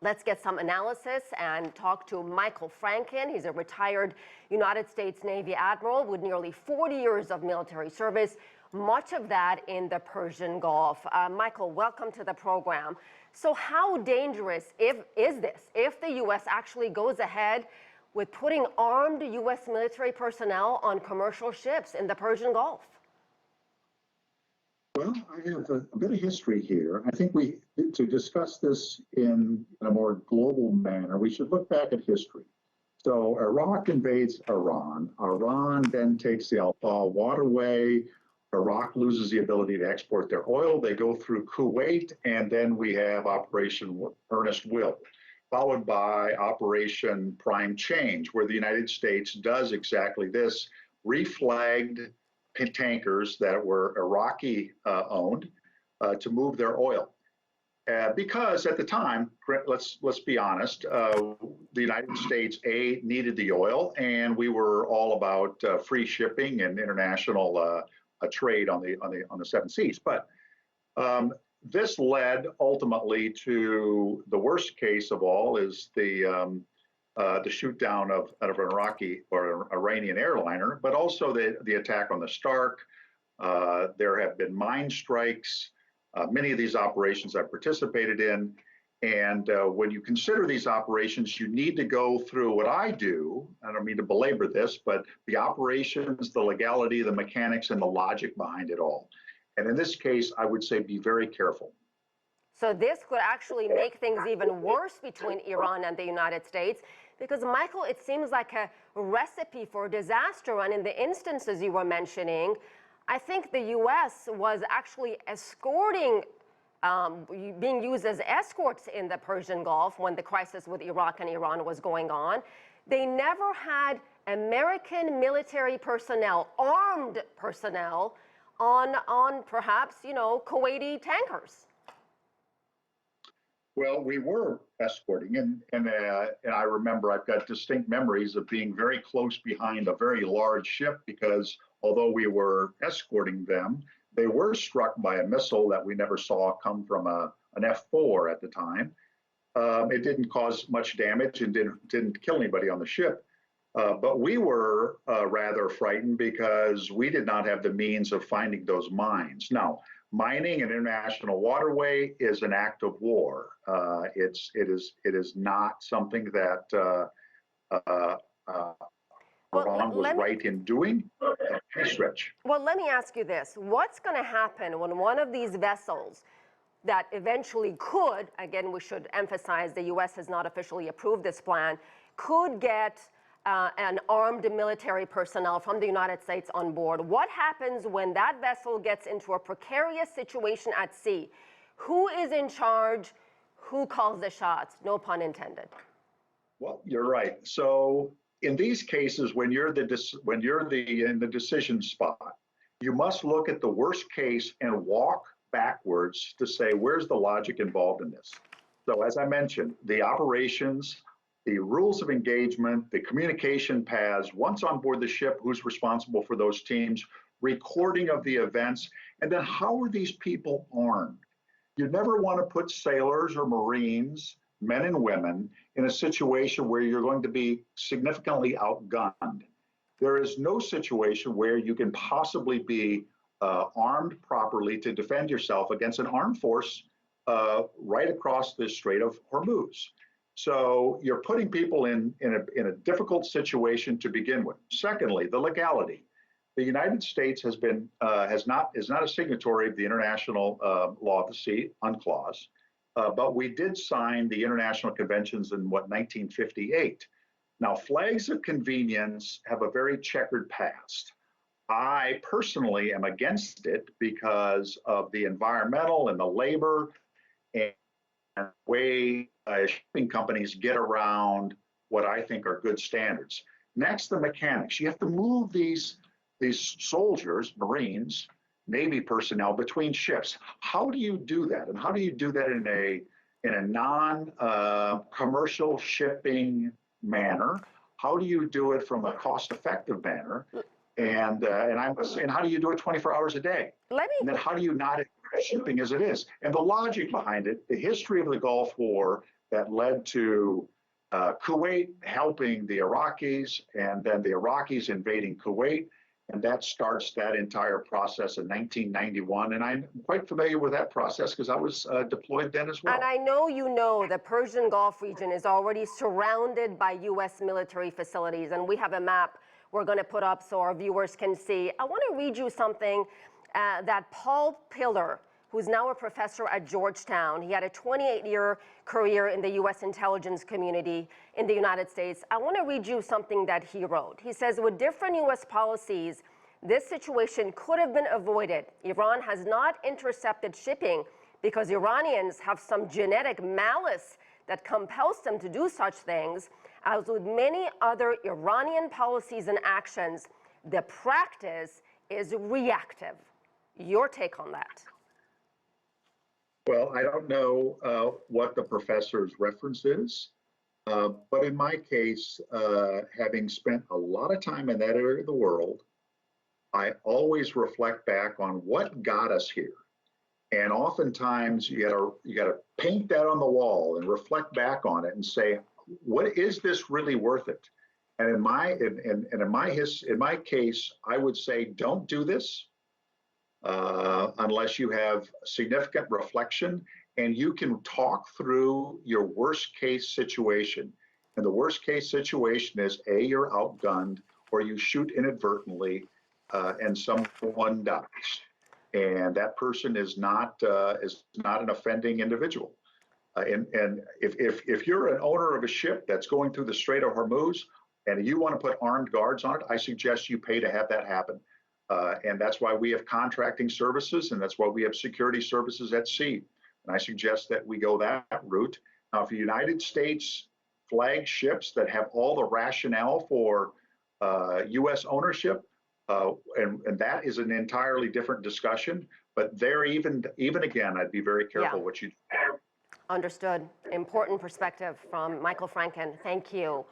Let's get some analysis and talk to Michael Franken. He's a retired United States Navy Admiral with nearly 40 years of military service, much of that in the Persian Gulf. Michael, welcome to the program. So how dangerous is this if the U.S. actually goes ahead with putting armed U.S. military personnel on commercial ships in the Persian Gulf? Well, I have a bit of history here. I think to discuss this in a more global manner, we should look back at history. So Iraq invades Iran. Iran then takes the Al-Faw waterway. Iraq loses the ability to export their oil. They go through Kuwait, and then we have Operation Earnest Will, followed by Operation Prime Change, where the United States does exactly this, reflagged tankers that were Iraqi owned to move their oil. Because at the time, let's be honest, the United States needed the oil, and we were all about free shipping and international trade on the seven seas. But this led ultimately to the worst case of all, is the shoot down of an Iraqi or Iranian airliner, but also the attack on the Stark. There have been mine strikes. Many of these operations I've participated in. And when you consider these operations, you need to go through what I do. I don't mean to belabor this, but the operations, the legality, the mechanics, and the logic behind it all. And in this case, I would say be very careful. So this could actually make things even worse between Iran and the United States, because, Michael, it seems like a recipe for disaster. And in the instances you were mentioning, I think the U.S. was actually escorting, being used as escorts in the Persian Gulf when the crisis with Iraq and Iran was going on. They never had American military personnel, armed personnel, on perhaps, Kuwaiti tankers. Well, we were escorting, and I remember I've got distinct memories of being very close behind a very large ship, because although we were escorting them, they were struck by a missile that we never saw come from an F-4 at the time. It didn't cause much damage and didn't kill anybody on the ship. But we were rather frightened because we did not have the means of finding those mines. Now, mining an international waterway is an act of war. It is not something that Iran was right in doing. Stretch. Well, let me ask you this. What's going to happen when one of these vessels that eventually could, again, we should emphasize the U.S. has not officially approved this plan, could get an armed military personnel from the United States on board? What happens when that vessel gets into a precarious situation at sea? Who is in charge? Who calls the shots? No pun intended. Well, you're right. So in these cases, when you're in the decision spot, you must look at the worst case and walk backwards to say, where's the logic involved in this? So as I mentioned, the operations, the rules of engagement, the communication paths, once on board the ship, who's responsible for those teams, recording of the events, and then how are these people armed? You never want to put sailors or Marines, men and women, in a situation where you're going to be significantly outgunned. There is no situation where you can possibly be armed properly to defend yourself against an armed force right across the Strait of Hormuz. So you're putting people in a difficult situation to begin with. Secondly, the legality. The United States is not a signatory of the International Law of the Sea, UNCLOS, but we did sign the international conventions in 1958. Now, flags of convenience have a very checkered past. I personally am against it because of the environmental and the labor and the way shipping companies get around what I think are good standards. Next, the mechanics. You have to move these soldiers, Marines, Navy personnel between ships. How do you do that? And how do you do that in a non-commercial shipping manner? How do you do it from a cost-effective manner? And how do you do it 24 hours a day? And then how do you not shipping as it is? And the logic behind it, the history of the Gulf War, that led to Kuwait helping the Iraqis, and then the Iraqis invading Kuwait. And that starts that entire process in 1991. And I'm quite familiar with that process because I was deployed then as well. And I know you know the Persian Gulf region is already surrounded by U.S. military facilities. And we have a map we're going to put up so our viewers can see. I want to read you something that Paul Pillar, who's now a professor at Georgetown. He had a 28-year career in the U.S. intelligence community in the United States. I want to read you something that he wrote. He says, with different U.S. policies, this situation could have been avoided. Iran has not intercepted shipping because Iranians have some genetic malice that compels them to do such things. As with many other Iranian policies and actions, the practice is reactive. Your take on that? Well, I don't know what the professor's reference is, but in my case, having spent a lot of time in that area of the world, I always reflect back on what got us here. And oftentimes you gotta paint that on the wall and reflect back on it and say, what is this really worth it? And in my case, I would say, don't do this. Unless you have significant reflection and you can talk through your worst case situation. And the worst case situation is A, you're outgunned, or you shoot inadvertently and someone dies. And that person is not an offending individual. And if you're an owner of a ship that's going through the Strait of Hormuz and you want to put armed guards on it, I suggest you pay to have that happen. And that's why we have contracting services, and that's why we have security services at sea. And I suggest that we go that route. Now, if the United States flag ships that have all the rationale for U.S. ownership, and that is an entirely different discussion. But there, even again, I'd be very careful what you do. Understood. Important perspective from Michael Franken. Thank you.